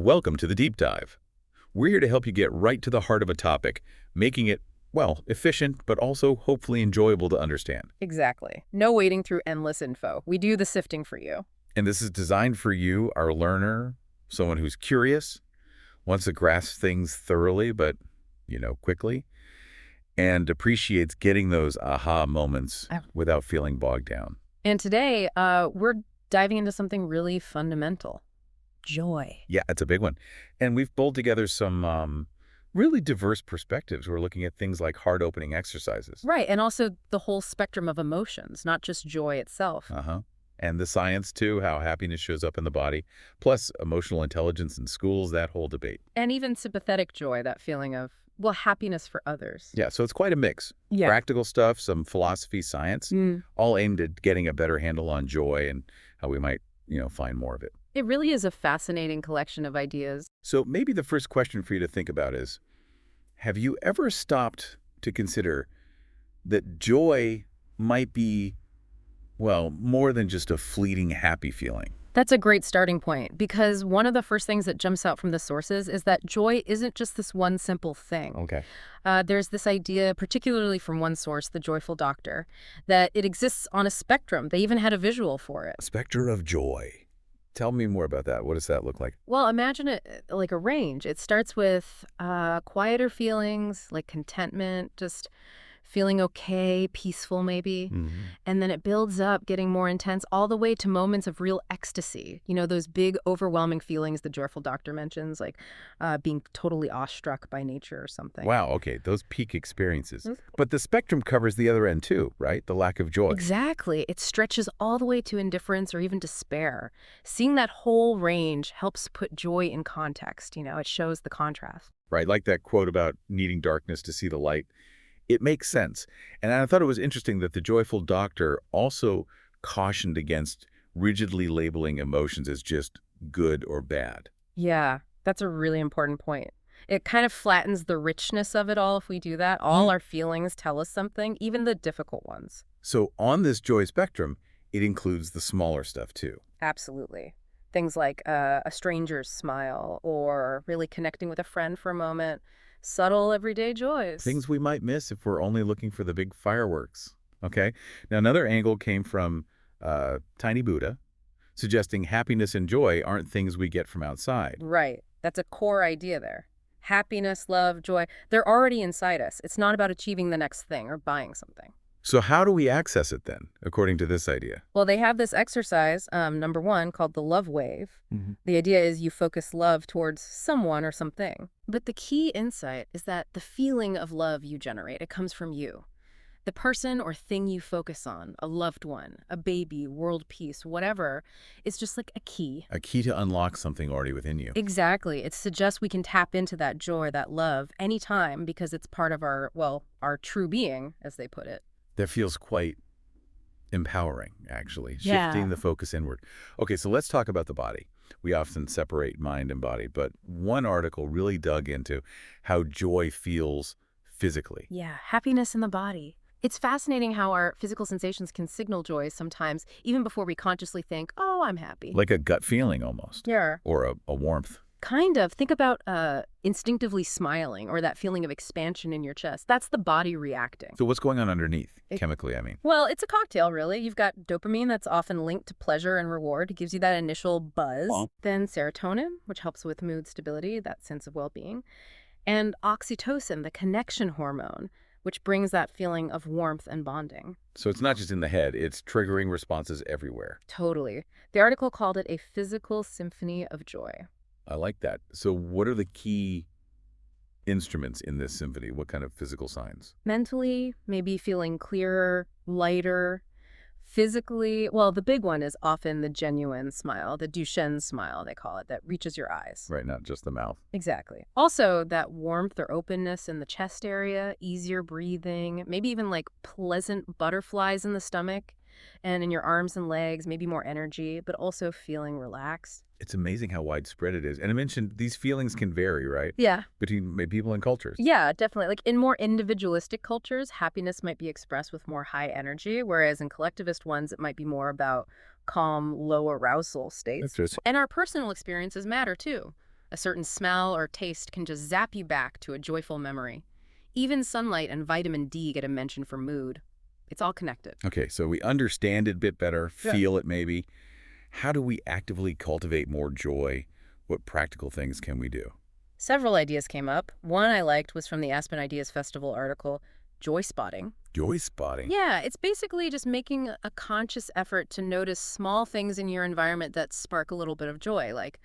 Welcome to the Deep Dive. We're here to help you get right to the heart of a topic, making it, well, efficient, but also hopefully enjoyable to understand. Exactly. No wading through endless info. We do the sifting for you. And this is designed for you, our learner, someone who's curious, wants to grasp things thoroughly, but, quickly, and appreciates getting those aha moments Oh. without feeling bogged down. And today, we're diving into something really fundamental. Joy. Yeah, it's a big one. And we've pulled together some really diverse perspectives. We're looking at things like heart-opening exercises. Right, and also the whole spectrum of emotions, not just joy itself. Uh-huh. And the science, too, how happiness shows up in the body, plus emotional intelligence in schools, that whole debate. And even sympathetic joy, that feeling of, well, happiness for others. Yeah, so it's quite a mix. Yeah. Practical stuff, some philosophy, science, all aimed at getting a better handle on joy and how we might, find more of it. It really is a fascinating collection of ideas. So maybe the first question for you to think about is, have you ever stopped to consider that joy might be, well, more than just a fleeting happy feeling? That's a great starting point, because one of the first things that jumps out from the sources is that joy isn't just this one simple thing. Okay. There's this idea, particularly from one source, the Joyful Doctor, that it exists on a spectrum. They even had a visual for it. Specter of joy. Tell me more about that. What does that look like? Well, imagine it like a range. It starts with quieter feelings like contentment, just feeling okay, peaceful maybe. And then it builds up, getting more intense, all the way to moments of real ecstasy. You know, those big, overwhelming feelings the Joyful Doctor mentions, like being totally awestruck by nature or something. Wow, okay, those peak experiences. Mhm. But the spectrum covers the other end too, right? The lack of joy. Exactly. It stretches all the way to indifference or even despair. Seeing that whole range helps put joy in context. It shows the contrast. Right, like that quote about needing darkness to see the light. It makes sense. And I thought it was interesting that the Joyful Doctor also cautioned against rigidly labeling emotions as just good or bad. Yeah, that's a really important point. It kind of flattens the richness of it all if we do that. All our feelings tell us something, even the difficult ones. So on this joy spectrum, it includes the smaller stuff too. Absolutely. Things like a stranger's smile or really connecting with a friend for a moment. Subtle everyday joys. Things we might miss if we're only looking for the big fireworks. Okay? Now, another angle came from Tiny Buddha, suggesting happiness and joy aren't things we get from outside. Right. That's a core idea there. Happiness, love, joy, they're already inside us. It's not about achieving the next thing or buying something. So how do we access it then, according to this idea? Well, they have this exercise, number one, called the love wave. The idea is you focus love towards someone or something. But the key insight is that the feeling of love you generate, it comes from you. The person or thing you focus on, a loved one, a baby, world peace, whatever, is just like a key. A key to unlock something already within you. Exactly. It suggests we can tap into that joy, that love, anytime because it's part of our true being, as they put it. That feels quite empowering, actually, Yeah. shifting the focus inward. Okay, so let's talk about the body. We often separate mind and body, but one article really dug into how joy feels physically. Yeah, happiness in the body. It's fascinating how our physical sensations can signal joy sometimes, even before we consciously think, oh, I'm happy. Like a gut feeling almost, Yeah. or a warmth. Kind of. Think about instinctively smiling or that feeling of expansion in your chest. That's the body reacting. So what's going on underneath, chemically, I mean? Well, it's a cocktail, really. You've got dopamine that's often linked to pleasure and reward. It gives you that initial buzz. Well. Then serotonin, which helps with mood stability, that sense of well-being. And oxytocin, the connection hormone, which brings that feeling of warmth and bonding. So it's not just in the head, it's triggering responses everywhere. Totally. The article called it a physical symphony of joy. I like that. So what are the key instruments in this symphony? What kind of physical signs? Mentally, maybe feeling clearer, lighter. Physically, well, the big one is often the genuine smile, the Duchenne smile, they call it, that reaches your eyes. Right, not just the mouth. Exactly. Also, that warmth or openness in the chest area, easier breathing, maybe even like pleasant butterflies in the stomach and in your arms and legs, maybe more energy, but also feeling relaxed. It's amazing how widespread it is. And I mentioned these feelings can vary, right? Yeah. Between people and cultures. Yeah, definitely. Like in more individualistic cultures, happiness might be expressed with more high energy, whereas in collectivist ones, it might be more about calm, low arousal states. That's just, And our personal experiences matter too. A certain smell or taste can just zap you back to a joyful memory. Even sunlight and vitamin D get a mention for mood. It's all connected. Okay, so we understand it a bit better, Yeah. feel it maybe. How do we actively cultivate more joy? What practical things can we do? Several ideas came up. One I liked was from the Aspen Ideas Festival article, Joy Spotting. Joy spotting. Yeah, it's basically just making a conscious effort to notice small things in your environment that spark a little bit of joy, like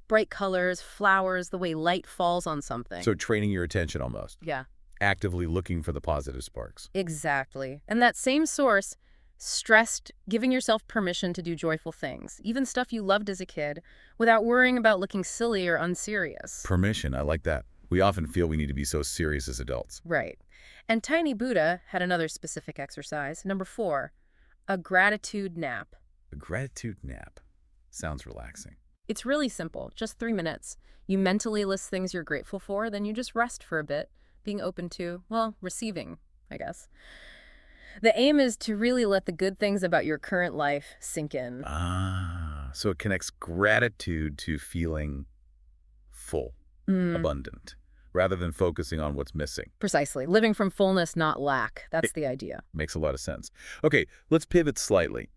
bright colors, flowers, the way light falls on something. So training your attention almost. Yeah, Actively looking for the positive sparks. exactly. And that same source stressed giving yourself permission to do joyful things, even stuff you loved as a kid, without worrying about looking silly or unserious. Permission, I like that. We often feel we need to be so serious as adults. Right. And Tiny Buddha had another specific exercise. Number 4, a gratitude nap. A gratitude nap. Sounds relaxing. It's really simple, just 3 minutes. You mentally list things you're grateful for, then you just rest for a bit, being open to, well, receiving, I guess. The aim is to really let the good things about your current life sink in. Ah, so it connects gratitude to feeling full, abundant, rather than focusing on what's missing. Precisely. Living from fullness, not lack. That's the idea. Makes a lot of sense. Okay, let's pivot slightly.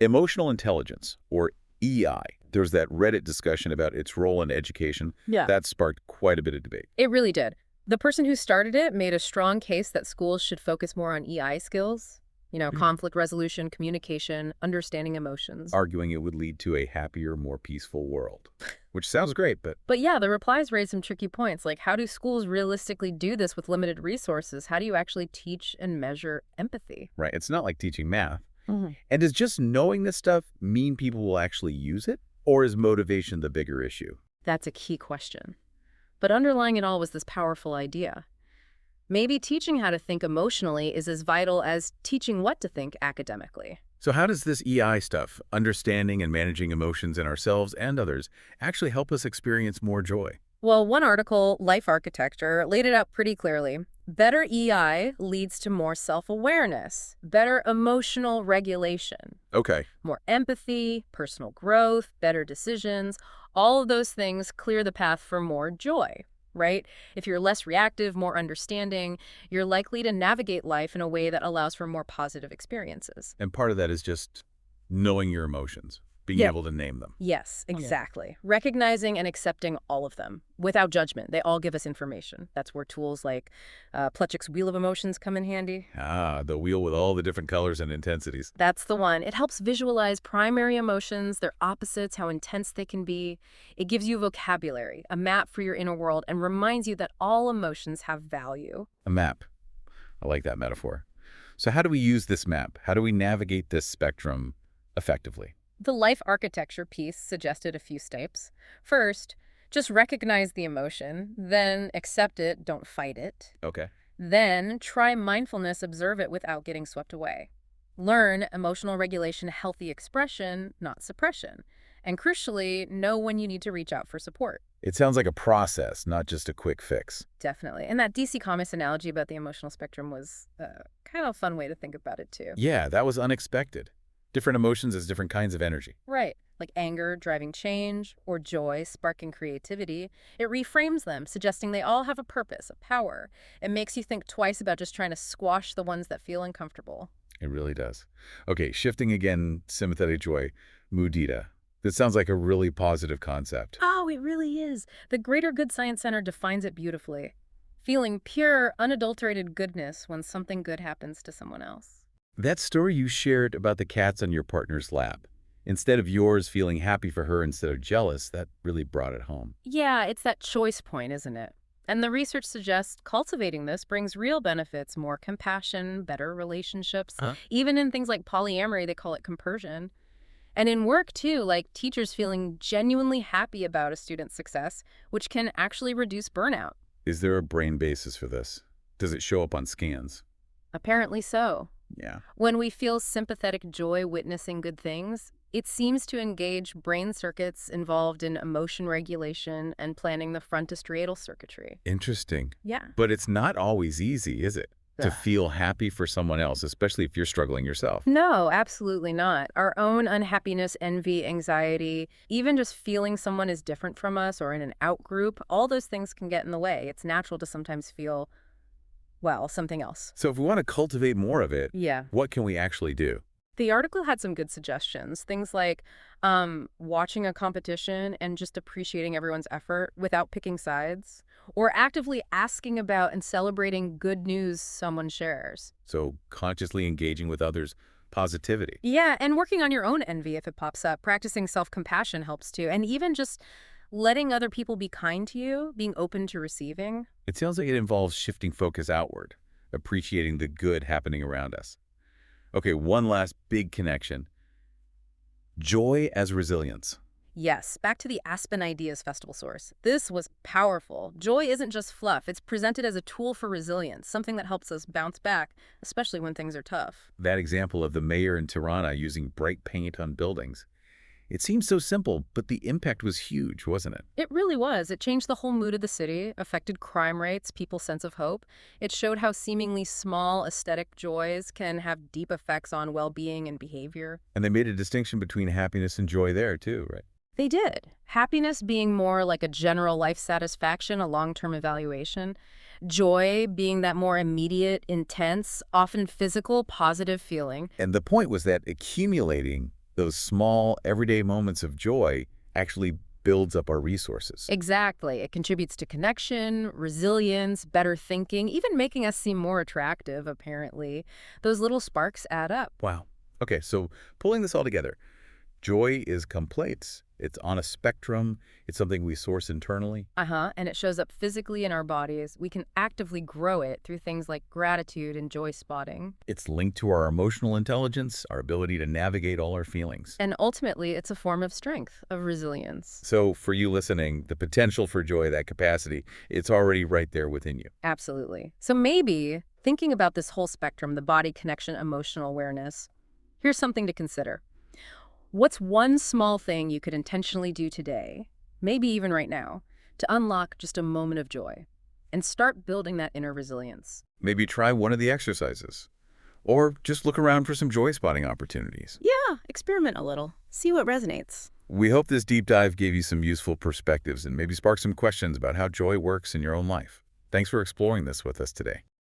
Emotional intelligence, or EI. There's that Reddit discussion about its role in education. Yeah. That sparked quite a bit of debate. It really did. The person who started it made a strong case that schools should focus more on EI skills. Conflict resolution, communication, understanding emotions. Arguing it would lead to a happier, more peaceful world. Which sounds great, but But yeah, the replies raised some tricky points, like how do schools realistically do this with limited resources? How do you actually teach and measure empathy? right, it's not like teaching math. And does just knowing this stuff mean people will actually use it? Or is motivation the bigger issue? That's a key question. But underlying it all was this powerful idea. Maybe teaching how to think emotionally is as vital as teaching what to think academically. So how does this EI stuff, understanding and managing emotions in ourselves and others, actually help us experience more joy? Well, one article, Life Architecture, laid it out pretty clearly. Better EI leads to more self-awareness, better emotional regulation, Okay. more empathy, personal growth, better decisions. All of those things clear the path for more joy, right? If you're less reactive, more understanding, you're likely to navigate life in a way that allows for more positive experiences. And part of that is just knowing your emotions, being Yeah. able to name them. Yes, exactly. Recognizing and accepting all of them without judgment. They all give us information. That's where tools like Plutchik's Wheel of Emotions come in handy. Ah, the wheel with all the different colors and intensities. That's the one. It helps visualize primary emotions, their opposites, how intense they can be. It gives you vocabulary, a map for your inner world, and reminds you that all emotions have value. A map. I like that metaphor. So how do we use this map? How do we navigate this spectrum effectively? The life architecture piece suggested a few steps. First, just recognize the emotion, then accept it, don't fight it. Okay. Then try mindfulness, observe it without getting swept away. Learn emotional regulation, healthy expression, not suppression. And crucially, know when you need to reach out for support. It sounds like a process, not just a quick fix. Definitely. And that DC Comics analogy about the emotional spectrum was kind of a fun way to think about it, too. Yeah, that was unexpected. Different emotions as different kinds of energy. Right. Like anger driving change or joy sparking creativity. It reframes them, suggesting they all have a purpose, a power. It makes you think twice about just trying to squash the ones that feel uncomfortable. It really does. Okay, shifting again, sympathetic joy, mudita. This sounds like a really positive concept. Oh, it really is. The Greater Good Science Center defines it beautifully. Feeling pure, unadulterated goodness when something good happens to someone else. That story you shared about the cats on your partner's lap, instead of yours feeling happy for her instead of jealous, that really brought it home. Yeah, it's that choice point, isn't it? And the research suggests cultivating this brings real benefits, more compassion, better relationships. Even in things like polyamory, they call it compersion. And in work, too, like teachers feeling genuinely happy about a student's success, which can actually reduce burnout. Is there a brain basis for this? Does it show up on scans? Apparently so. Yeah. When we feel sympathetic joy witnessing good things, it seems to engage brain circuits involved in emotion regulation and planning the frontostriatal circuitry. Interesting. Yeah. But it's not always easy, is it? to feel happy for someone else, especially if you're struggling yourself. No, absolutely not. Our own unhappiness, envy, anxiety, even just feeling someone is different from us or in an out group, all those things can get in the way. It's natural to sometimes feel, well, something else. So if we want to cultivate more of it, Yeah. what can we actually do? The article had some good suggestions. Things like watching a competition and just appreciating everyone's effort without picking sides, or actively asking about and celebrating good news someone shares. So consciously engaging with others' positivity. Yeah, and working on your own envy if it pops up. Practicing self-compassion helps too. And even just letting other people be kind to you, being open to receiving. It sounds like it involves shifting focus outward, appreciating the good happening around us. Okay, one last big connection. Joy as resilience. Yes, back to the Aspen Ideas Festival source. This was powerful. Joy isn't just fluff. It's presented as a tool for resilience, something that helps us bounce back, especially when things are tough. That example of the mayor in Tirana using bright paint on buildings. It seems so simple, but the impact was huge, wasn't it? It really was. It changed the whole mood of the city, affected crime rates, people's sense of hope. It showed how seemingly small aesthetic joys can have deep effects on well-being and behavior. And they made a distinction between happiness and joy there, too, right? They did. Happiness being more like a general life satisfaction, a long-term evaluation. Joy being that more immediate, intense, often physical, positive feeling. And the point was that accumulating those small, everyday moments of joy actually builds up our resources. Exactly. It contributes to connection, resilience, better thinking, even making us seem more attractive, apparently. Those little sparks add up. Wow. Okay, so pulling this all together, joy is complex. It's on a spectrum. It's something we source internally. And it shows up physically in our bodies. We can actively grow it through things like gratitude and joy spotting. It's linked to our emotional intelligence, our ability to navigate all our feelings. And ultimately, it's a form of strength, of resilience. So for you listening, the potential for joy, that capacity, it's already right there within you. Absolutely. So maybe thinking about this whole spectrum, the body connection, emotional awareness, here's something to consider. What's one small thing you could intentionally do today, maybe even right now, to unlock just a moment of joy and start building that inner resilience? Maybe try one of the exercises. Or just look around for some joy spotting opportunities. Yeah, experiment a little. See what resonates. We hope this deep dive gave you some useful perspectives and maybe sparked some questions about how joy works in your own life. Thanks for exploring this with us today.